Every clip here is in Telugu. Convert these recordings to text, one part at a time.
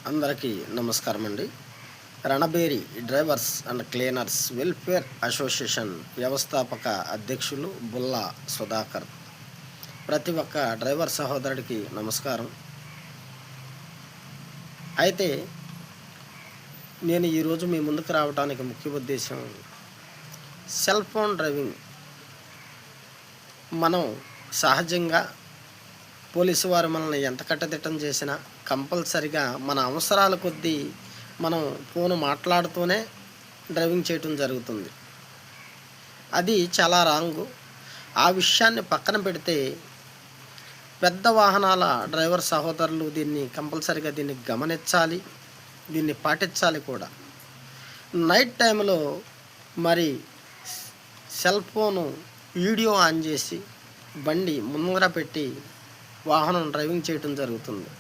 అందరికీ నమస్కారం అండి. Ranabheri drivers and cleaners welfare association వ్యవస్థాపక అధ్యక్షులు బుల్లా సుధాకర్. ప్రతి ఒక్క డ్రైవర్ సహోదరుడికి నమస్కారం. అయితే నేను ఈరోజు మీ ముందుకు రావడానికి ముఖ్య ఉద్దేశం, సెల్ ఫోన్ డ్రైవింగ్. మనం సహజంగా పోలీసు వారు మనల్ని ఎంత కట్టదిట్టం చేసినా కంపల్సరిగా మన అవసరాల కొద్దీ మనం ఫోన్ మాట్లాడుతూనే డ్రైవింగ్ చేయటం జరుగుతుంది. అది చాలా రాంగు. ఆ విషయాన్ని పక్కన పెడితే పెద్ద వాహనాల డ్రైవర్ సహోదరులు కంపల్సరిగా దీన్ని గమనించాలి, దీన్ని పాటించాలి కూడా. నైట్ టైంలో మరి సెల్ ఫోను వీడియో ఆన్ చేసి బండి ముందర పెట్టి వాహనం డ్రైవింగ్ చేయటం జరుగుతుంది.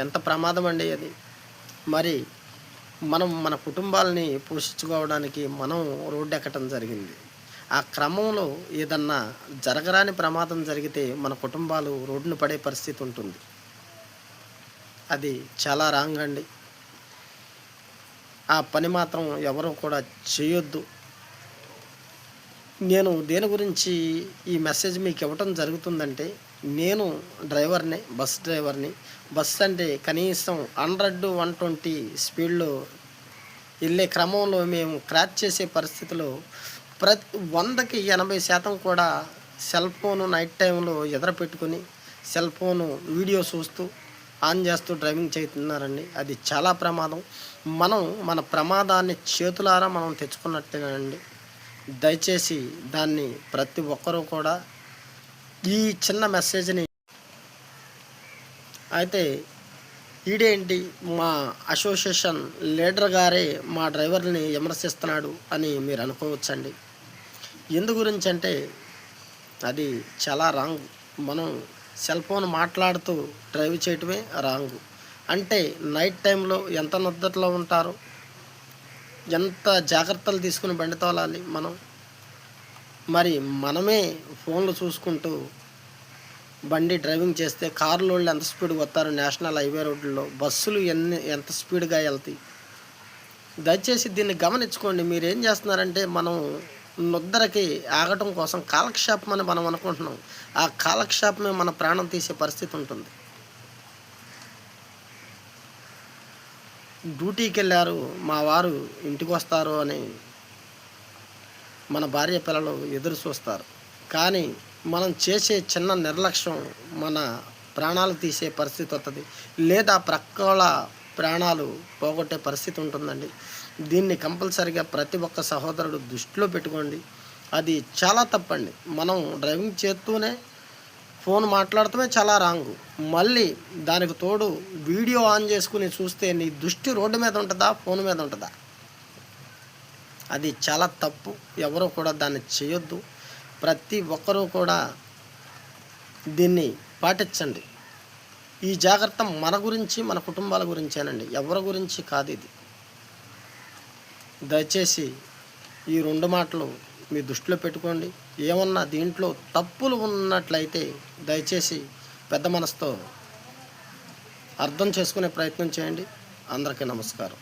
ఎంత ప్రమాదం అండి అది. మరి మనం మన కుటుంబాలని పోషించుకోవడానికి మనం రోడ్డు ఎక్కటం జరిగింది. ఆ క్రమంలో ఏదన్నా జరగరాని ప్రమాదం జరిగితే మన కుటుంబాలు రోడ్డును పడే పరిస్థితి ఉంటుంది. అది చాలా రాంగ్ అండి. ఆ పని మాత్రం ఎవరూ కూడా చేయొద్దు. నేను దేని గురించి ఈ మెసేజ్ మీకు ఇవ్వటం జరుగుతుందంటే, నేను డ్రైవర్ని, బస్ డ్రైవర్ని. బస్ అంటే కనీసం 100, 120 స్పీడ్లో వెళ్ళే క్రమంలో మేము క్రాచ్ చేసే పరిస్థితిలో 100కి 80% కూడా సెల్ ఫోను నైట్ టైంలో ఎదుర పెట్టుకుని సెల్ ఫోను వీడియో చూస్తూ ఆన్ చేస్తూ డ్రైవింగ్ చేస్తున్నారండి. అది చాలా ప్రమాదం. మనం మన ప్రమాదాన్ని చేతులారా మనం తెచ్చుకున్నట్టేనండి. దయచేసి దాన్ని ప్రతి ఒక్కరూ కూడా ఈ చిన్న మెసేజ్ని అయితే ఈడేంటి మా అసోసియేషన్ లీడర్ గారే మా డ్రైవర్ని విమర్శిస్తున్నాడు అని మీరు అనుకోవచ్చండి. ఎందు గురించి అంటే అది చాలా రాంగ్. మనం సెల్ ఫోన్ మాట్లాడుతూ డ్రైవ్ చేయటమే రాంగు. అంటే నైట్ టైంలో ఎంత నిద్రలో ఉంటారో, ఎంత జాగ్రత్తలు తీసుకుని బండి తోలాలి మనం. మరి మనమే ఫోన్లు చూసుకుంటూ బండి డ్రైవింగ్ చేస్తే కార్లు వాళ్ళు ఎంత స్పీడ్గా వస్తారు నేషనల్ హైవే రోడ్లలో, బస్సులు ఎంత స్పీడ్గా వెళ్తాయి. దయచేసి దీన్ని గమనించుకోండి. మీరు ఏం చేస్తున్నారంటే, మనం నిద్రకి ఆగటం కోసం కాలక్షేపం అని మనం అనుకుంటున్నాం. ఆ కాలక్షేపమే మన ప్రాణం తీసే పరిస్థితి ఉంటుంది. డ్యూటీకి వెళ్ళారు, మా వారు ఇంటికి వస్తారు అని మన భార్య పిల్లలు ఎదురు చూస్తారు. కానీ మనం చేసే చిన్న నిర్లక్ష్యం మన ప్రాణాలు తీసే పరిస్థితి వస్తుంది, లేదా ప్రక్కల ప్రాణాలు పోగొట్టే పరిస్థితి ఉంటుందండి. దీన్ని కంపల్సరిగా ప్రతి ఒక్క సహోదరుడు దృష్టిలో పెట్టుకోండి. అది చాలా తప్పండి. మనం డ్రైవింగ్ చేస్తూనే ఫోన్ మాట్లాడటమే చాలా రాంగు. మళ్ళీ దానికి తోడు వీడియో ఆన్ చేసుకుని చూస్తే నీ దృష్టి రోడ్డు మీద ఉంటుందా, ఫోన్ మీద ఉంటుందా? అది చాలా తప్పు. ఎవరూ కూడా దాన్ని చేయొద్దు. ప్రతి ఒక్కరూ కూడా దీన్ని పాటించండి. ఈ జాగ్రత్త మన గురించి, మన కుటుంబాల గురించేనండి, ఎవరి గురించి కాదు ఇది. దయచేసి ఈ 2 మాటలు మీ దృష్టిలో పెట్టుకోండి. ఏమన్నా దీంట్లో తప్పులు ఉన్నట్లయితే దయచేసి పెద్ద మనసుతో అర్థం చేసుకునే ప్రయత్నం చేయండి. అందరికీ నమస్కారం.